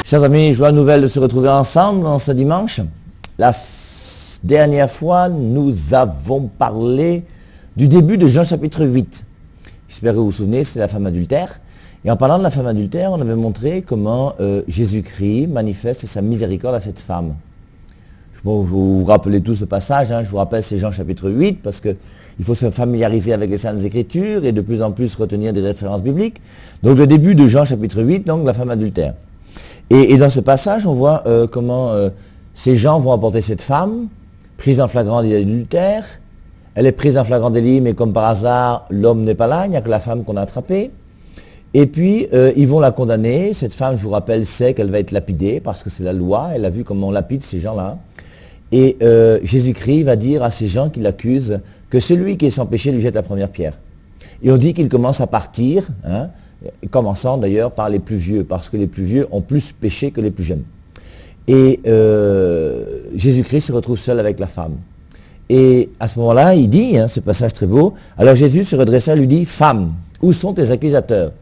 Chers amis, joie nouvelle de se retrouver ensemble dans ce dimanche. La dernière fois, nous avons parlé du début de Jean chapitre 8. J'espère que vous vous souvenez, c'est la femme adultère. Et en parlant de la femme adultère, on avait montré comment Jésus-Christ manifeste sa miséricorde à cette femme. Bon, vous vous rappelez tout ce passage, je vous rappelle, c'est Jean chapitre 8, parce qu'il faut se familiariser avec les Saintes Écritures et de plus en plus retenir des références bibliques. Donc le début de Jean chapitre 8, donc la femme adultère. Et dans ce passage, on voit comment ces gens vont apporter cette femme, prise en flagrant délit d'adultère. Elle est prise en flagrant délit, mais comme par hasard, l'homme n'est pas là, il n'y a que la femme qu'on a attrapée. Et puis, ils vont la condamner. Cette femme, je vous rappelle, sait qu'elle va être lapidée, parce que c'est la loi, elle a vu comment on lapide ces gens-là. Et Jésus-Christ va dire à ces gens qui l'accusent que celui qui est sans péché lui jette la première pierre. Et on dit qu'il commence à partir, commençant d'ailleurs par les plus vieux, parce que les plus vieux ont plus péché que les plus jeunes. Et Jésus-Christ se retrouve seul avec la femme. Et à ce moment-là, il dit, ce passage très beau, alors Jésus se redressa et lui dit, « Femme, où sont tes accusateurs ?»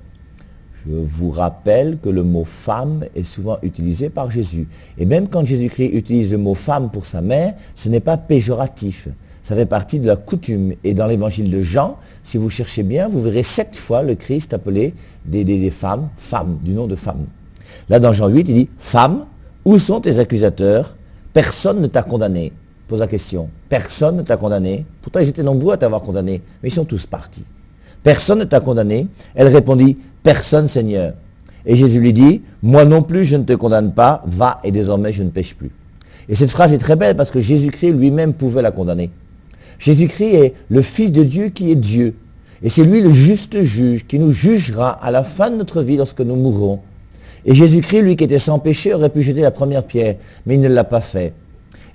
Je vous rappelle que le mot « femme » est souvent utilisé par Jésus. Et même quand Jésus-Christ utilise le mot « femme » pour sa mère, ce n'est pas péjoratif. Ça fait partie de la coutume. Et dans l'évangile de Jean, si vous cherchez bien, vous verrez 7 fois le Christ appeler des femmes, femmes, du nom de femme. Là, dans Jean 8, il dit, « Femme, où sont tes accusateurs? Personne ne t'a condamné. » Pose la question. Personne ne t'a condamné. Pourtant, ils étaient nombreux à t'avoir condamné, mais ils sont tous partis. Personne ne t'a condamné. Elle répondit, personne, Seigneur. Et Jésus lui dit, moi non plus, je ne te condamne pas, va et désormais je ne pêche plus. Et cette phrase est très belle parce que Jésus-Christ lui-même pouvait la condamner. Jésus-Christ est le Fils de Dieu qui est Dieu. Et c'est lui le juste juge qui nous jugera à la fin de notre vie lorsque nous mourrons. Et Jésus-Christ, lui qui était sans péché, aurait pu jeter la première pierre, mais il ne l'a pas fait.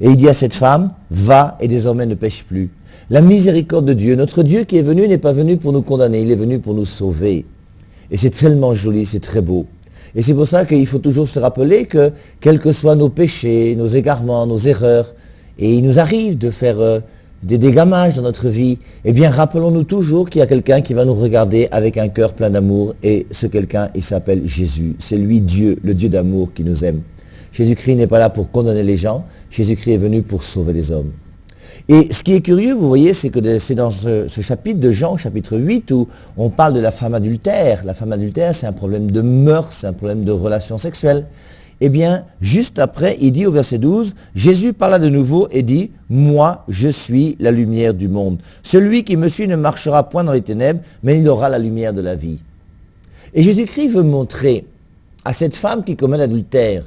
Et il dit à cette femme, va et désormais ne pêche plus. La miséricorde de Dieu, notre Dieu qui est venu n'est pas venu pour nous condamner, il est venu pour nous sauver. Et c'est tellement joli, c'est très beau. Et c'est pour ça qu'il faut toujours se rappeler que, quels que soient nos péchés, nos égarements, nos erreurs, et il nous arrive de faire des dégamages dans notre vie, eh bien rappelons-nous toujours qu'il y a quelqu'un qui va nous regarder avec un cœur plein d'amour, et ce quelqu'un, il s'appelle Jésus. C'est lui Dieu, le Dieu d'amour qui nous aime. Jésus-Christ n'est pas là pour condamner les gens, Jésus-Christ est venu pour sauver les hommes. Et ce qui est curieux, vous voyez, c'est que c'est dans ce chapitre de Jean, chapitre 8, où on parle de la femme adultère. La femme adultère, c'est un problème de mœurs, c'est un problème de relations sexuelles. Eh bien, juste après, il dit au verset 12, Jésus parla de nouveau et dit, « Moi, je suis la lumière du monde. Celui qui me suit ne marchera point dans les ténèbres, mais il aura la lumière de la vie. » Et Jésus-Christ veut montrer à cette femme qui commet l'adultère,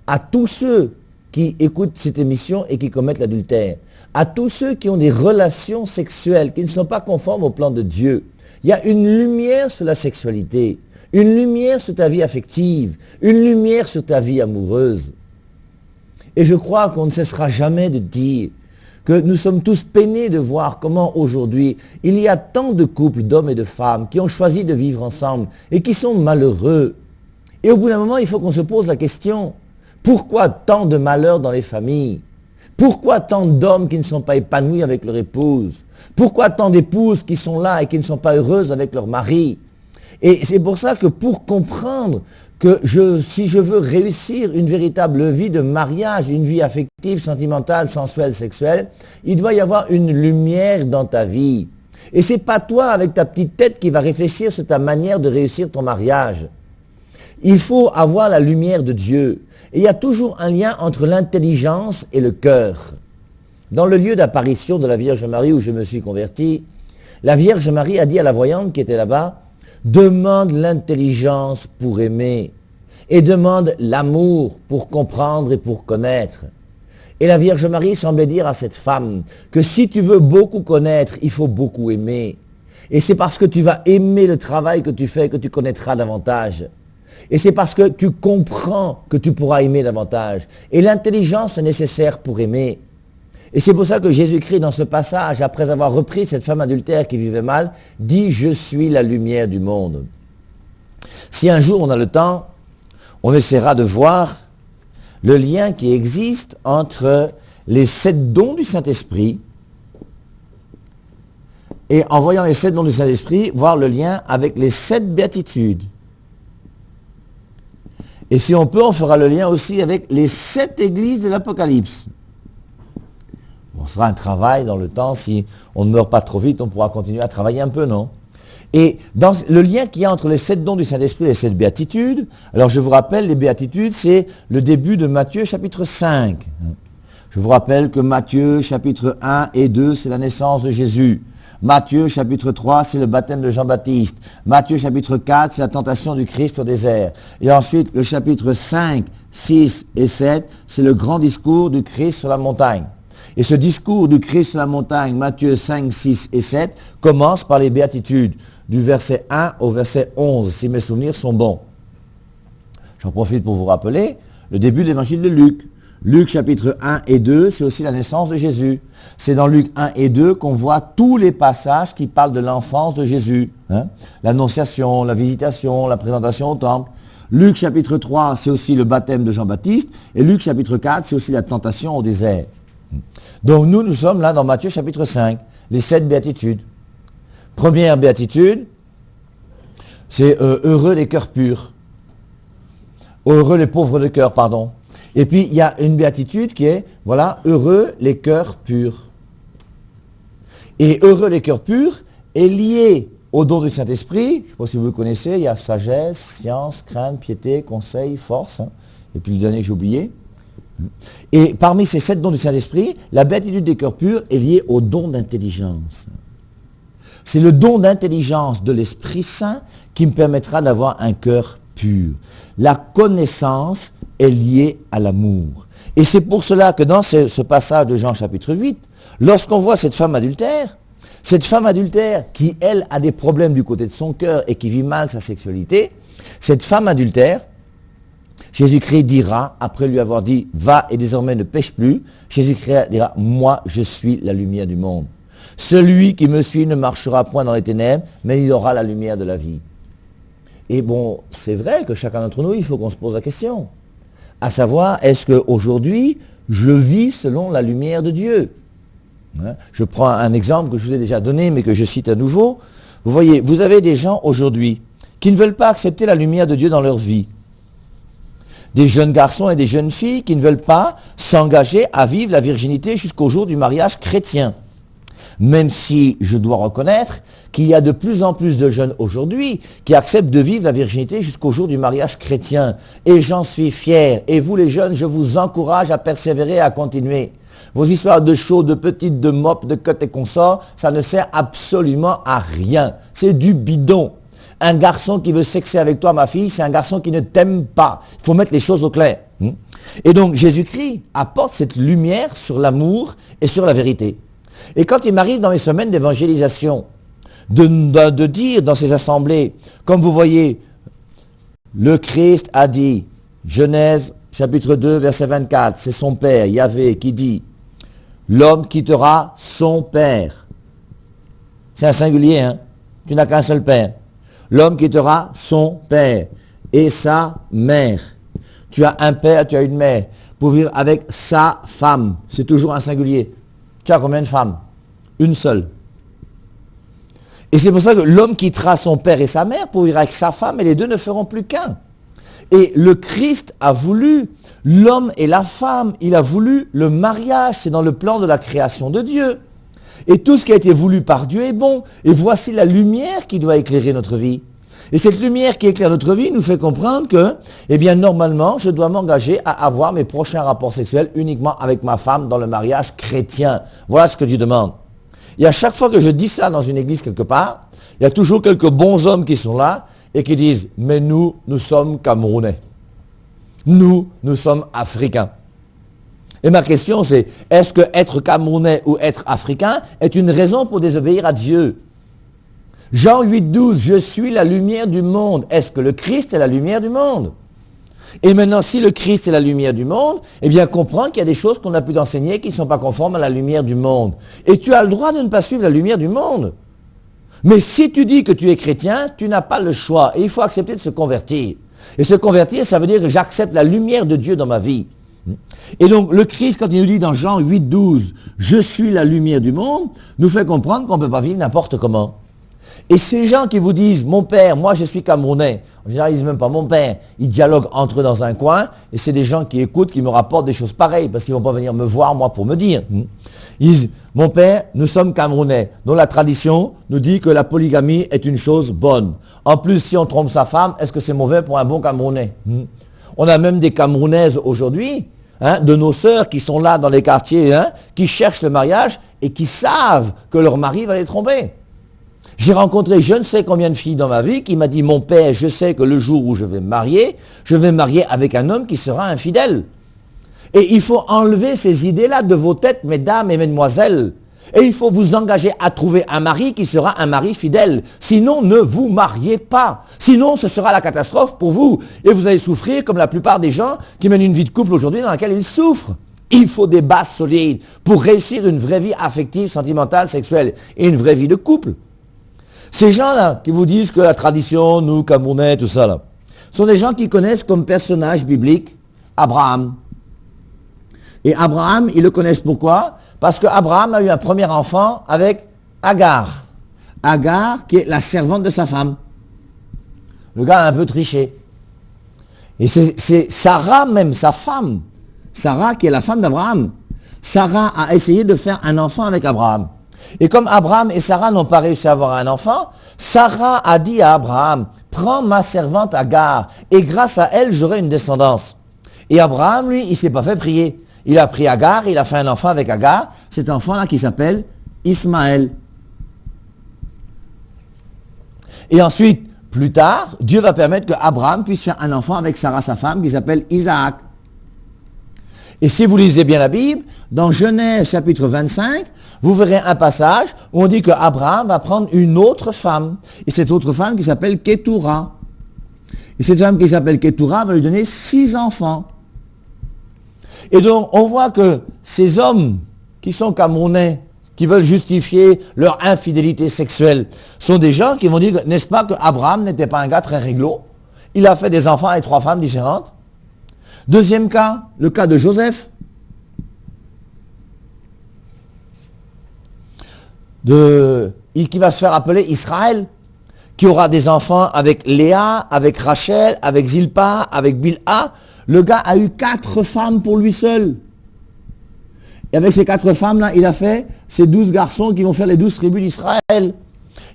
à tous ceux qui écoutent cette émission et qui commettent l'adultère, à tous ceux qui ont des relations sexuelles qui ne sont pas conformes au plan de Dieu. Il y a une lumière sur la sexualité, une lumière sur ta vie affective, une lumière sur ta vie amoureuse. Et je crois qu'on ne cessera jamais de dire que nous sommes tous peinés de voir comment aujourd'hui il y a tant de couples d'hommes et de femmes qui ont choisi de vivre ensemble et qui sont malheureux. Et au bout d'un moment, il faut qu'on se pose la question, pourquoi tant de malheurs dans les familles? Pourquoi tant d'hommes qui ne sont pas épanouis avec leur épouse? Pourquoi tant d'épouses qui sont là et qui ne sont pas heureuses avec leur mari? Et c'est pour ça que pour comprendre que si je veux réussir une véritable vie de mariage, une vie affective, sentimentale, sensuelle, sexuelle, il doit y avoir une lumière dans ta vie. Et c'est pas toi avec ta petite tête qui va réfléchir sur ta manière de réussir ton mariage. Il faut avoir la lumière de Dieu. Et il y a toujours un lien entre l'intelligence et le cœur. Dans le lieu d'apparition de la Vierge Marie où je me suis converti, la Vierge Marie a dit à la voyante qui était là-bas, « Demande l'intelligence pour aimer et demande l'amour pour comprendre et pour connaître. » Et la Vierge Marie semblait dire à cette femme que si tu veux beaucoup connaître, il faut beaucoup aimer. Et c'est parce que tu vas aimer le travail que tu fais que tu connaîtras davantage. Et c'est parce que tu comprends que tu pourras aimer davantage. Et l'intelligence est nécessaire pour aimer. Et c'est pour ça que Jésus-Christ, dans ce passage, après avoir repris cette femme adultère qui vivait mal, dit « Je suis la lumière du monde ». Si un jour on a le temps, on essaiera de voir le lien qui existe entre les 7 dons du Saint-Esprit et en voyant les 7 dons du Saint-Esprit, voir le lien avec les 7 béatitudes. Et si on peut, on fera le lien aussi avec les 7 églises de l'Apocalypse. Bon, ce sera un travail dans le temps. Si on ne meurt pas trop vite, on pourra continuer à travailler un peu, non? Et dans le lien qu'il y a entre les 7 dons du Saint-Esprit et les 7 béatitudes, alors je vous rappelle, les béatitudes, c'est le début de Matthieu chapitre 5. Je vous rappelle que Matthieu chapitre 1 et 2, c'est la naissance de Jésus. Matthieu chapitre 3, c'est le baptême de Jean-Baptiste. Matthieu chapitre 4, c'est la tentation du Christ au désert. Et ensuite, le chapitre 5, 6 et 7, c'est le grand discours du Christ sur la montagne. Et ce discours du Christ sur la montagne, Matthieu 5, 6 et 7, commence par les béatitudes, du verset 1 au verset 11, si mes souvenirs sont bons. J'en profite pour vous rappeler le début de l'évangile de Luc. Luc chapitre 1 et 2, c'est aussi la naissance de Jésus. C'est dans Luc 1 et 2 qu'on voit tous les passages qui parlent de l'enfance de Jésus. L'annonciation, la visitation, la présentation au temple. Luc chapitre 3, c'est aussi le baptême de Jean-Baptiste. Et Luc chapitre 4, c'est aussi la tentation au désert. Donc nous sommes là dans Matthieu chapitre 5, les 7 béatitudes. Première béatitude, c'est heureux les cœurs purs. Heureux les pauvres de cœur, pardon. Et puis il y a une béatitude qui est, voilà, heureux les cœurs purs. Et heureux les cœurs purs est lié au don du Saint-Esprit. Je ne sais pas si vous le connaissez, il y a sagesse, science, crainte, piété, conseil, force. Et puis le dernier que j'ai oublié. Et parmi ces 7 dons du Saint-Esprit, la béatitude des cœurs purs est liée au don d'intelligence. C'est le don d'intelligence de l'Esprit Saint qui me permettra d'avoir un cœur pur. La connaissance est liée à l'amour. Et c'est pour cela que dans ce passage de Jean chapitre 8, lorsqu'on voit cette femme adultère qui, elle, a des problèmes du côté de son cœur et qui vit mal sa sexualité, cette femme adultère, Jésus-Christ dira, après lui avoir dit « Va et désormais ne pêche plus », Jésus-Christ dira « Moi, je suis la lumière du monde. Celui qui me suit ne marchera point dans les ténèbres, mais il aura la lumière de la vie. » Et bon, c'est vrai que chacun d'entre nous, il faut qu'on se pose la question. À savoir, est-ce qu'aujourd'hui, je vis selon la lumière de Dieu? Je prends un exemple que je vous ai déjà donné, mais que je cite à nouveau. Vous voyez, vous avez des gens aujourd'hui qui ne veulent pas accepter la lumière de Dieu dans leur vie. Des jeunes garçons et des jeunes filles qui ne veulent pas s'engager à vivre la virginité jusqu'au jour du mariage chrétien. Même si je dois reconnaître qu'il y a de plus en plus de jeunes aujourd'hui qui acceptent de vivre la virginité jusqu'au jour du mariage chrétien. Et j'en suis fier. Et vous les jeunes, je vous encourage à persévérer et à continuer. Vos histoires de show, de petites, de mop, de cut et consorts, ça ne sert absolument à rien. C'est du bidon. Un garçon qui veut sexer avec toi, ma fille, c'est un garçon qui ne t'aime pas. Il faut mettre les choses au clair. Et donc, Jésus-Christ apporte cette lumière sur l'amour et sur la vérité. Et quand il m'arrive dans mes semaines d'évangélisation, de dire dans ces assemblées, comme vous voyez, le Christ a dit, Genèse chapitre 2, verset 24, c'est son Père, Yahvé, qui dit, l'homme quittera son Père. C'est un singulier, hein? Tu n'as qu'un seul Père. L'homme quittera son Père et sa mère. Tu as un père, tu as une mère, pour vivre avec sa femme. C'est toujours un singulier. Tu as combien de femmes? Une seule. Et c'est pour ça que l'homme quittera son père et sa mère pour vivre avec sa femme et les deux ne feront plus qu'un. Et le Christ a voulu l'homme et la femme, il a voulu le mariage, c'est dans le plan de la création de Dieu. Et tout ce qui a été voulu par Dieu est bon. Et voici la lumière qui doit éclairer notre vie. Et cette lumière qui éclaire notre vie nous fait comprendre que, eh bien, normalement, je dois m'engager à avoir mes prochains rapports sexuels uniquement avec ma femme dans le mariage chrétien. Voilà ce que Dieu demande. Et à chaque fois que je dis ça dans une église quelque part, il y a toujours quelques bons hommes qui sont là et qui disent « Mais nous sommes Camerounais. Nous sommes Africains. » Et ma question c'est, est-ce que être Camerounais ou être Africain est une raison pour désobéir à Dieu? Jean 8, 12, je suis la lumière du monde. Est-ce que le Christ est la lumière du monde? Et maintenant, si le Christ est la lumière du monde, eh bien, comprends qu'il y a des choses qu'on a pu t'enseigner qui ne sont pas conformes à la lumière du monde. Et tu as le droit de ne pas suivre la lumière du monde. Mais si tu dis que tu es chrétien, tu n'as pas le choix. Et il faut accepter de se convertir. Et se convertir, ça veut dire que j'accepte la lumière de Dieu dans ma vie. Et donc, le Christ, quand il nous dit dans Jean 8, 12, « Je suis la lumière du monde », nous fait comprendre qu'on ne peut pas vivre n'importe comment. Et ces gens qui vous disent, mon père, moi je suis camerounais, en général ils disent même pas mon père, ils dialoguent entre eux dans un coin, et c'est des gens qui écoutent, qui me rapportent des choses pareilles, parce qu'ils vont pas venir me voir moi pour me dire. Ils disent, mon père, nous sommes camerounais, dont la tradition nous dit que la polygamie est une chose bonne. En plus, si on trompe sa femme, est-ce que c'est mauvais pour un bon camerounais? On a même des camerounaises aujourd'hui, de nos sœurs qui sont là dans les quartiers, qui cherchent le mariage et qui savent que leur mari va les tromper. J'ai rencontré je ne sais combien de filles dans ma vie qui m'a dit, mon père, je sais que le jour où je vais me marier avec un homme qui sera infidèle. Et il faut enlever ces idées-là de vos têtes, mesdames et mesdemoiselles. Et il faut vous engager à trouver un mari qui sera un mari fidèle. Sinon, ne vous mariez pas. Sinon, ce sera la catastrophe pour vous. Et vous allez souffrir comme la plupart des gens qui mènent une vie de couple aujourd'hui dans laquelle ils souffrent. Il faut des bases solides pour réussir une vraie vie affective, sentimentale, sexuelle et une vraie vie de couple. Ces gens-là qui vous disent que la tradition, nous, Camerounais, tout ça, là, sont des gens qui connaissent comme personnage biblique Abraham. Et Abraham, ils le connaissent pourquoi? Parce qu'Abraham a eu un premier enfant avec Agar. Agar, qui est la servante de sa femme. Le gars a un peu triché. Et c'est Sarah même, sa femme. Sarah, qui est la femme d'Abraham. Sarah a essayé de faire un enfant avec Abraham. Et comme Abraham et Sarah n'ont pas réussi à avoir un enfant, Sarah a dit à Abraham, prends ma servante Agar, et grâce à elle, j'aurai une descendance. Et Abraham, lui, il ne s'est pas fait prier. Il a pris Agar, il a fait un enfant avec Agar, cet enfant-là qui s'appelle Ismaël. Et ensuite, plus tard, Dieu va permettre qu'Abraham puisse faire un enfant avec Sarah, sa femme, qui s'appelle Isaac. Et si vous lisez bien la Bible, dans Genèse chapitre 25, vous verrez un passage où on dit qu'Abraham va prendre une autre femme. Et cette autre femme qui s'appelle Ketura. Et cette femme qui s'appelle Ketura va lui donner 6 enfants. Et donc, on voit que ces hommes qui sont camerounais, qui veulent justifier leur infidélité sexuelle, sont des gens qui vont dire, n'est-ce pas qu'Abraham n'était pas un gars très réglo? Il a fait des enfants avec 3 femmes différentes. Deuxième cas, le cas de Joseph. Qui va se faire appeler Israël, qui aura des enfants avec Léa, avec Rachel, avec Zilpa, avec Bilha. Le gars a eu 4 femmes pour lui seul. Et avec ces 4 femmes-là, il a fait ces 12 garçons qui vont faire les 12 tribus d'Israël.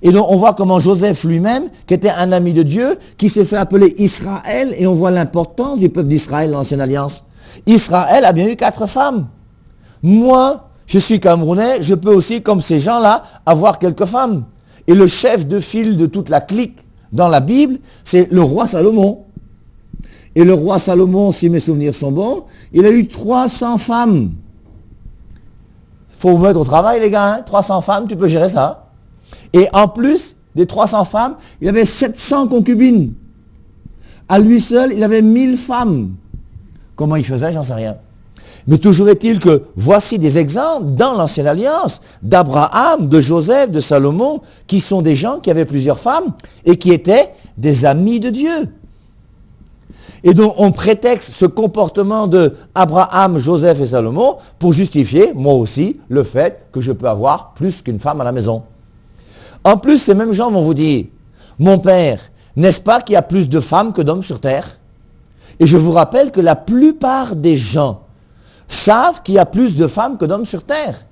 Et donc on voit comment Joseph lui-même, qui était un ami de Dieu, qui s'est fait appeler Israël, et on voit l'importance du peuple d'Israël dans l'Ancienne Alliance. Israël a bien eu 4 femmes. Moi, je suis camerounais, je peux aussi, comme ces gens-là, avoir quelques femmes. Et le chef de file de toute la clique dans la Bible, c'est le roi Salomon. Et le roi Salomon, si mes souvenirs sont bons, il a eu 300 femmes. Faut vous mettre au travail, les gars, 300 femmes, tu peux gérer ça. Et en plus des 300 femmes, il avait 700 concubines. À lui seul, il avait 1000 femmes. Comment il faisait, j'en sais rien. Mais toujours est-il que voici des exemples dans l'Ancienne Alliance d'Abraham, de Joseph, de Salomon, qui sont des gens qui avaient plusieurs femmes et qui étaient des amis de Dieu. Et donc on prétexte ce comportement de Abraham, Joseph et Salomon pour justifier, moi aussi, le fait que je peux avoir plus qu'une femme à la maison. En plus, ces mêmes gens vont vous dire, mon père, n'est-ce pas qu'il y a plus de femmes que d'hommes sur terre? Et je vous rappelle que la plupart des gens savent qu'il y a plus de femmes que d'hommes sur terre.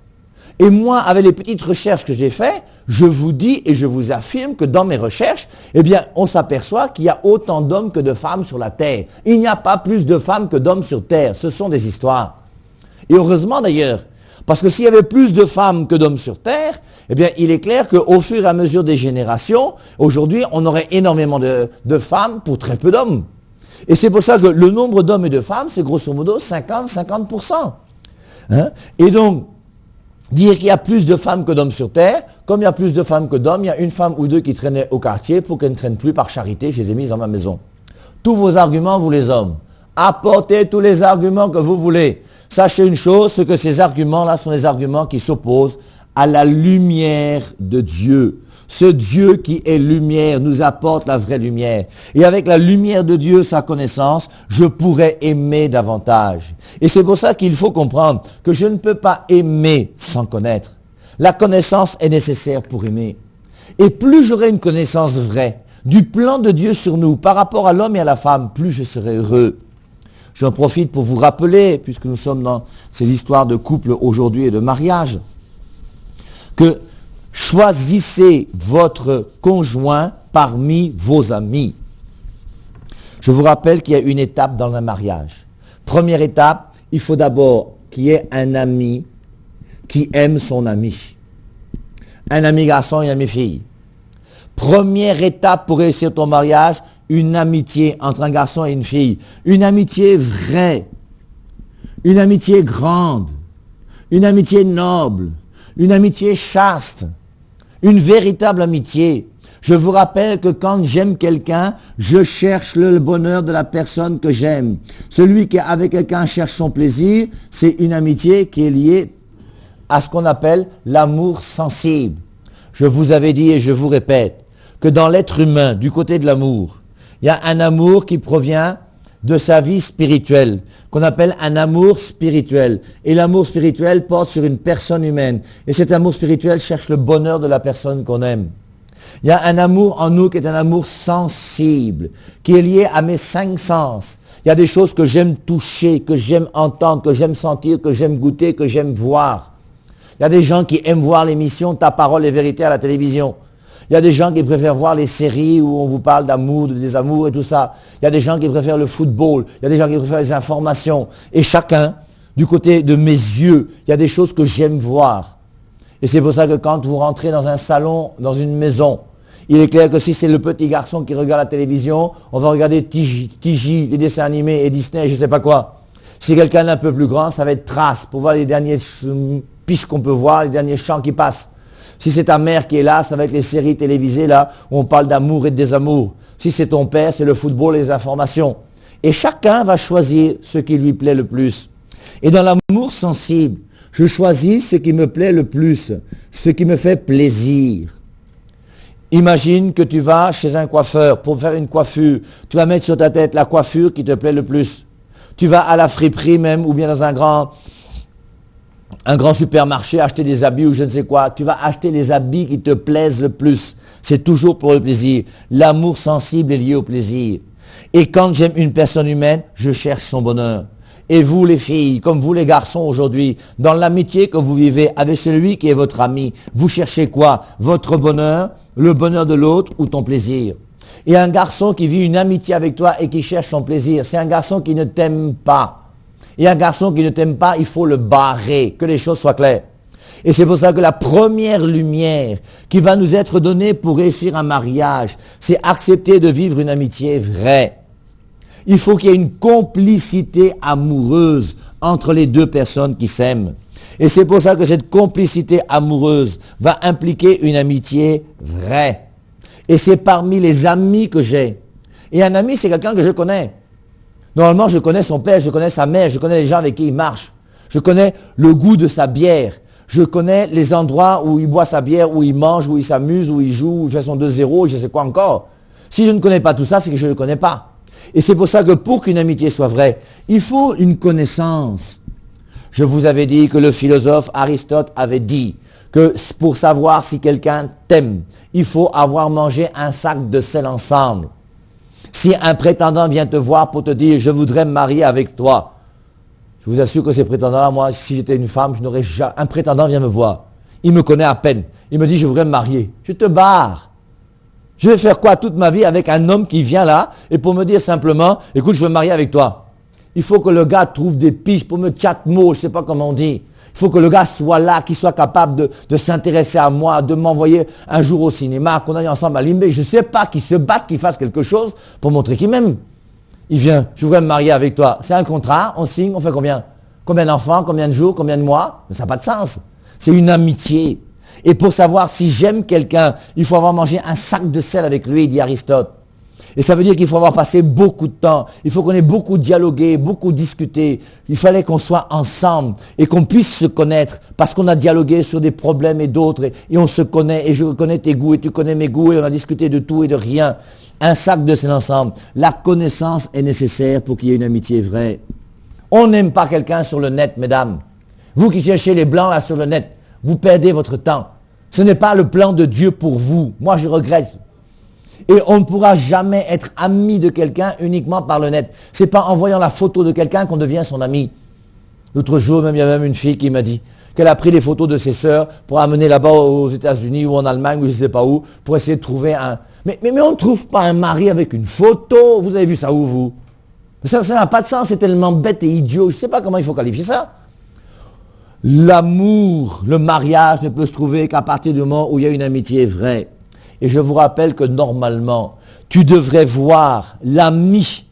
Et moi, avec les petites recherches que j'ai faites, je vous dis et je vous affirme que dans mes recherches, eh bien, on s'aperçoit qu'il y a autant d'hommes que de femmes sur la terre. Il n'y a pas plus de femmes que d'hommes sur terre. Ce sont des histoires. Et heureusement d'ailleurs, parce que s'il y avait plus de femmes que d'hommes sur terre, eh bien, il est clair qu'au fur et à mesure des générations, aujourd'hui, on aurait énormément de femmes pour très peu d'hommes. Et c'est pour ça que le nombre d'hommes et de femmes, c'est grosso modo 50%. Et donc, dire qu'il y a plus de femmes que d'hommes sur terre, comme il y a plus de femmes que d'hommes, il y a une femme ou deux qui traînaient au quartier pour qu'elles ne traînent plus par charité, je les ai mises dans ma maison. Tous vos arguments, vous les hommes, apportez tous les arguments que vous voulez. Sachez une chose, c'est que ces arguments-là sont des arguments qui s'opposent à la lumière de Dieu. Ce Dieu qui est lumière nous apporte la vraie lumière. Et avec la lumière de Dieu, sa connaissance, je pourrais aimer davantage. Et c'est pour ça qu'il faut comprendre que je ne peux pas aimer sans connaître. La connaissance est nécessaire pour aimer. Et plus j'aurai une connaissance vraie du plan de Dieu sur nous par rapport à l'homme et à la femme, plus je serai heureux. J'en profite pour vous rappeler, puisque nous sommes dans ces histoires de couple aujourd'hui et de mariage, que choisissez votre conjoint parmi vos amis. Je vous rappelle qu'il y a une étape dans le mariage. Première étape, il faut d'abord qu'il y ait un ami qui aime son ami. Un ami garçon et une amie fille. Première étape pour réussir ton mariage, une amitié entre un garçon et une fille. Une amitié vraie. Une amitié grande. Une amitié noble. Une amitié chaste. Une véritable amitié. Je vous rappelle que quand j'aime quelqu'un, je cherche le bonheur de la personne que j'aime. Celui qui avec quelqu'un cherche son plaisir, c'est une amitié qui est liée à ce qu'on appelle l'amour sensible. Je vous avais dit et je vous répète que dans l'être humain, du côté de l'amour, il y a un amour qui provient de sa vie spirituelle, qu'on appelle un amour spirituel. Et l'amour spirituel porte sur une personne humaine. Et cet amour spirituel cherche le bonheur de la personne qu'on aime. Il y a un amour en nous qui est un amour sensible, qui est lié à mes 5 sens. Il y a des choses que j'aime toucher, que j'aime entendre, que j'aime sentir, que j'aime goûter, que j'aime voir. Il y a des gens qui aiment voir l'émission Ta parole et vérité à la télévision. Il y a des gens qui préfèrent voir les séries où on vous parle d'amour, de désamour et tout ça. Il y a des gens qui préfèrent le football. Il y a des gens qui préfèrent les informations. Et chacun, du côté de mes yeux, il y a des choses que j'aime voir. Et c'est pour ça que quand vous rentrez dans un salon, dans une maison, il est clair que si c'est le petit garçon qui regarde la télévision, on va regarder Tiji, les dessins animés et Disney, je sais pas quoi. Si c'est quelqu'un d'un peu plus grand, ça va être Trace, pour voir les derniers piches qu'on peut voir, les derniers chants qui passent. Si c'est ta mère qui est là, ça va être les séries télévisées là, où on parle d'amour et de désamour. Si c'est ton père, c'est le football et les informations. Et chacun va choisir ce qui lui plaît le plus. Et dans l'amour sensible, je choisis ce qui me plaît le plus, ce qui me fait plaisir. Imagine que tu vas chez un coiffeur pour faire une coiffure. Tu vas mettre sur ta tête la coiffure qui te plaît le plus. Tu vas à la friperie même, ou bien dans un grand supermarché, acheter des habits ou je ne sais quoi. Tu vas acheter les habits qui te plaisent le plus. C'est toujours pour le plaisir. L'amour sensible est lié au plaisir. Et quand j'aime une personne humaine, je cherche son bonheur. Et vous les filles, comme vous les garçons aujourd'hui, dans l'amitié que vous vivez avec celui qui est votre ami, vous cherchez quoi? Votre bonheur, le bonheur de l'autre ou ton plaisir? Et un garçon qui vit une amitié avec toi et qui cherche son plaisir, c'est un garçon qui ne t'aime pas. Et un garçon qui ne t'aime pas, il faut le barrer, que les choses soient claires. Et c'est pour ça que la première lumière qui va nous être donnée pour réussir un mariage, c'est accepter de vivre une amitié vraie. Il faut qu'il y ait une complicité amoureuse entre les deux personnes qui s'aiment. Et c'est pour ça que cette complicité amoureuse va impliquer une amitié vraie. Et c'est parmi les amis que j'ai. Et un ami, c'est quelqu'un que je connais. Normalement, je connais son père, je connais sa mère, je connais les gens avec qui il marche. Je connais le goût de sa bière. Je connais les endroits où il boit sa bière, où il mange, où il s'amuse, où il joue, où il fait son 2-0, je ne sais quoi encore. Si je ne connais pas tout ça, c'est que je ne le connais pas. Et c'est pour ça que pour qu'une amitié soit vraie, il faut une connaissance. Je vous avais dit que le philosophe Aristote avait dit que pour savoir si quelqu'un t'aime, il faut avoir mangé un sac de sel ensemble. Si un prétendant vient te voir pour te dire « je voudrais me marier avec toi », je vous assure que ces prétendants-là, moi, si j'étais une femme, je n'aurais jamais... Un prétendant vient me voir, il me connaît à peine, il me dit « je voudrais me marier ». Je te barre. Je vais faire quoi toute ma vie avec un homme qui vient là et pour me dire simplement « écoute, je veux me marier avec toi ». Il faut que le gars trouve des piches pour me chatmot, je ne sais pas comment on dit. Il faut que le gars soit là, qu'il soit capable de s'intéresser à moi, de m'envoyer un jour au cinéma, qu'on aille ensemble à Limbé. Je ne sais pas, qu'il se batte, qu'il fasse quelque chose pour montrer qu'il m'aime. Il vient, je voudrais me marier avec toi. C'est un contrat, on signe, on fait combien? Combien d'enfants, combien de jours, combien de mois? Mais ça n'a pas de sens. C'est une amitié. Et pour savoir si j'aime quelqu'un, il faut avoir mangé un sac de sel avec lui, dit Aristote. Et ça veut dire qu'il faut avoir passé beaucoup de temps. Il faut qu'on ait beaucoup dialogué, beaucoup discuté. Il fallait qu'on soit ensemble et qu'on puisse se connaître parce qu'on a dialogué sur des problèmes et d'autres et on se connaît et je connais tes goûts et tu connais mes goûts et on a discuté de tout et de rien. Un sac de sel ensemble. La connaissance est nécessaire pour qu'il y ait une amitié vraie. On n'aime pas quelqu'un sur le net, mesdames. Vous qui cherchez les blancs là sur le net, vous perdez votre temps. Ce n'est pas le plan de Dieu pour vous. Moi, je regrette. Et on ne pourra jamais être ami de quelqu'un uniquement par le net. C'est pas en voyant la photo de quelqu'un qu'on devient son ami. L'autre jour, même, il y a même une fille qui m'a dit qu'elle a pris les photos de ses sœurs pour amener là-bas aux États-Unis ou en Allemagne ou je ne sais pas où, pour essayer de trouver un... Mais on ne trouve pas un mari avec une photo. Vous avez vu ça où, vous? Ça n'a pas de sens, c'est tellement bête et idiot. Je ne sais pas comment il faut qualifier ça. L'amour, le mariage ne peut se trouver qu'à partir du moment où il y a une amitié vraie. Et je vous rappelle que normalement, tu devrais voir l'ami,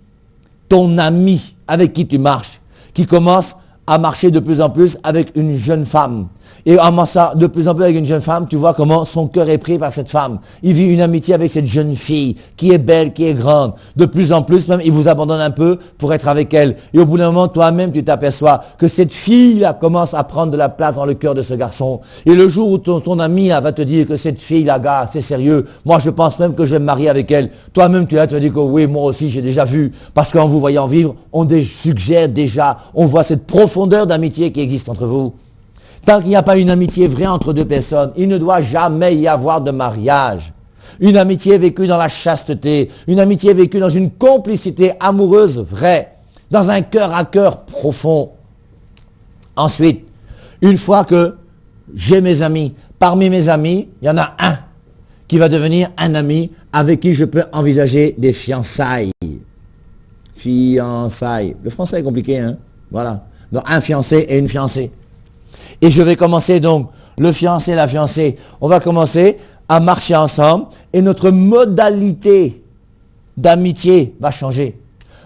ton ami avec qui tu marches, qui commence à marcher de plus en plus avec une jeune femme. Et en marchant de plus en plus avec une jeune femme, tu vois comment son cœur est pris par cette femme. Il vit une amitié avec cette jeune fille qui est belle, qui est grande. De plus en plus, même, il vous abandonne un peu pour être avec elle. Et au bout d'un moment, toi-même, tu t'aperçois que cette fille-là commence à prendre de la place dans le cœur de ce garçon. Et le jour où ton ami là, va te dire que cette fille-là, gars, c'est sérieux, moi je pense même que je vais me marier avec elle. Toi-même, tu vas te dire que oui, moi aussi, j'ai déjà vu. Parce qu'en vous voyant vivre, on suggère déjà, on voit cette profondeur d'amitié qui existe entre vous. Tant qu'il n'y a pas une amitié vraie entre deux personnes, il ne doit jamais y avoir de mariage. Une amitié vécue dans la chasteté, une amitié vécue dans une complicité amoureuse vraie, dans un cœur à cœur profond. Ensuite, une fois que j'ai mes amis, parmi mes amis, il y en a un qui va devenir un ami avec qui je peux envisager des fiançailles. Fiançailles. Le français est compliqué, hein? Voilà. Donc un fiancé et une fiancée. Et je vais commencer donc, le fiancé, la fiancée, on va commencer à marcher ensemble et notre modalité d'amitié va changer.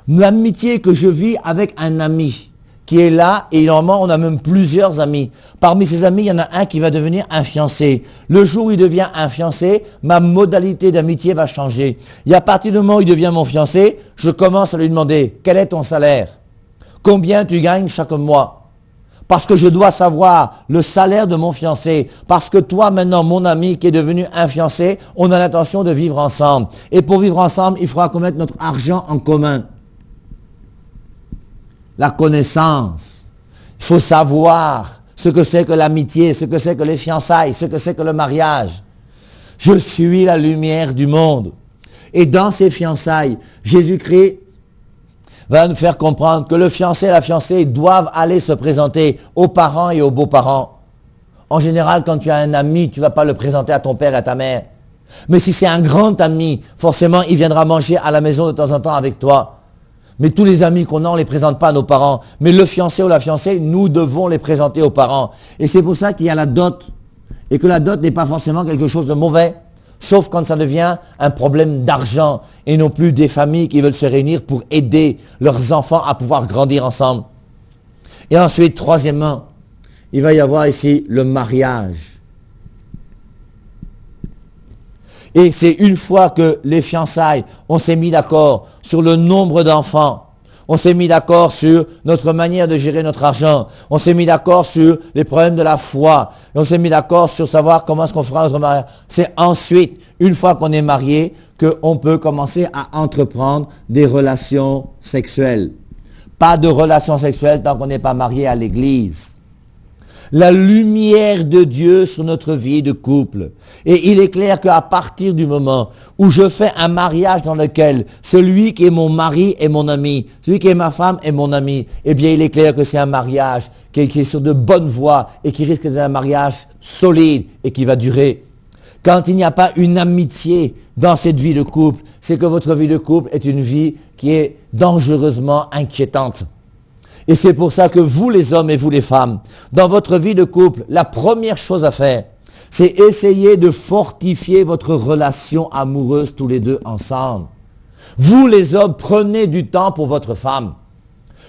L'amitié que je vis avec un ami qui est là et normalement on a même plusieurs amis. Parmi ces amis, il y en a un qui va devenir un fiancé. Le jour où il devient un fiancé, ma modalité d'amitié va changer. Et à partir du moment où il devient mon fiancé, je commence à lui demander, quel est ton salaire? Combien tu gagnes chaque mois? Parce que je dois savoir le salaire de mon fiancé. Parce que toi, maintenant, mon ami qui est devenu un fiancé, on a l'intention de vivre ensemble. Et pour vivre ensemble, il faudra qu'on mette notre argent en commun. La connaissance. Il faut savoir ce que c'est que l'amitié, ce que c'est que les fiançailles, ce que c'est que le mariage. Je suis la lumière du monde. Et dans ces fiançailles, Jésus-Christ va nous faire comprendre que le fiancé et la fiancée doivent aller se présenter aux parents et aux beaux-parents. En général, quand tu as un ami, tu ne vas pas le présenter à ton père et à ta mère. Mais si c'est un grand ami, forcément, il viendra manger à la maison de temps en temps avec toi. Mais tous les amis qu'on a, on ne les présente pas à nos parents. Mais le fiancé ou la fiancée, nous devons les présenter aux parents. Et c'est pour ça qu'il y a la dot. Et que la dot n'est pas forcément quelque chose de mauvais. Sauf quand ça devient un problème d'argent et non plus des familles qui veulent se réunir pour aider leurs enfants à pouvoir grandir ensemble. Et ensuite, troisièmement, il va y avoir ici le mariage. Et c'est une fois que les fiançailles, on s'est mis d'accord sur le nombre d'enfants, on s'est mis d'accord sur notre manière de gérer notre argent. On s'est mis d'accord sur les problèmes de la foi. Et on s'est mis d'accord sur savoir comment est-ce qu'on fera notre mariage. C'est ensuite, une fois qu'on est marié, qu'on peut commencer à entreprendre des relations sexuelles. Pas de relations sexuelles tant qu'on n'est pas marié à l'église. La lumière de Dieu sur notre vie de couple. Et il est clair qu'à partir du moment où je fais un mariage dans lequel celui qui est mon mari est mon ami, celui qui est ma femme est mon ami, eh bien il est clair que c'est un mariage qui est sur de bonnes voies et qui risque d'être un mariage solide et qui va durer. Quand il n'y a pas une amitié dans cette vie de couple, c'est que votre vie de couple est une vie qui est dangereusement inquiétante. Et c'est pour ça que vous les hommes et vous les femmes, dans votre vie de couple, la première chose à faire, c'est essayer de fortifier votre relation amoureuse tous les deux ensemble. Vous les hommes, prenez du temps pour votre femme.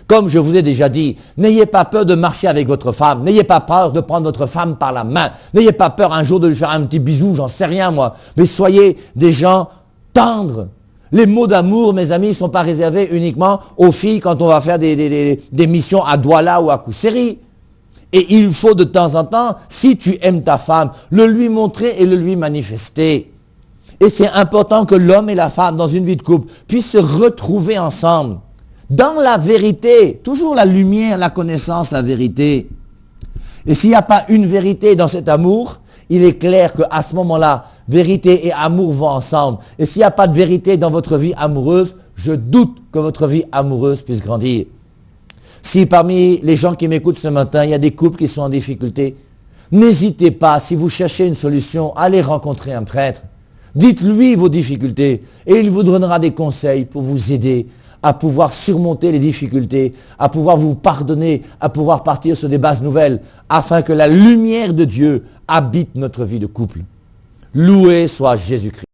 Comme je vous ai déjà dit, n'ayez pas peur de marcher avec votre femme, n'ayez pas peur de prendre votre femme par la main, n'ayez pas peur un jour de lui faire un petit bisou, j'en sais rien moi, mais soyez des gens tendres. Les mots d'amour, mes amis, ne sont pas réservés uniquement aux filles quand on va faire des missions à Douala ou à Kousséri. Et il faut de temps en temps, si tu aimes ta femme, le lui montrer et le lui manifester. Et c'est important que l'homme et la femme, dans une vie de couple, puissent se retrouver ensemble. Dans la vérité, toujours la lumière, la connaissance, la vérité. Et s'il n'y a pas une vérité dans cet amour, il est clair qu'à ce moment-là, vérité et amour vont ensemble. Et s'il n'y a pas de vérité dans votre vie amoureuse, je doute que votre vie amoureuse puisse grandir. Si parmi les gens qui m'écoutent ce matin, il y a des couples qui sont en difficulté, n'hésitez pas, si vous cherchez une solution, allez rencontrer un prêtre. Dites-lui vos difficultés et il vous donnera des conseils pour vous aider à pouvoir surmonter les difficultés, à pouvoir vous pardonner, à pouvoir partir sur des bases nouvelles, afin que la lumière de Dieu habite notre vie de couple. Loué soit Jésus-Christ.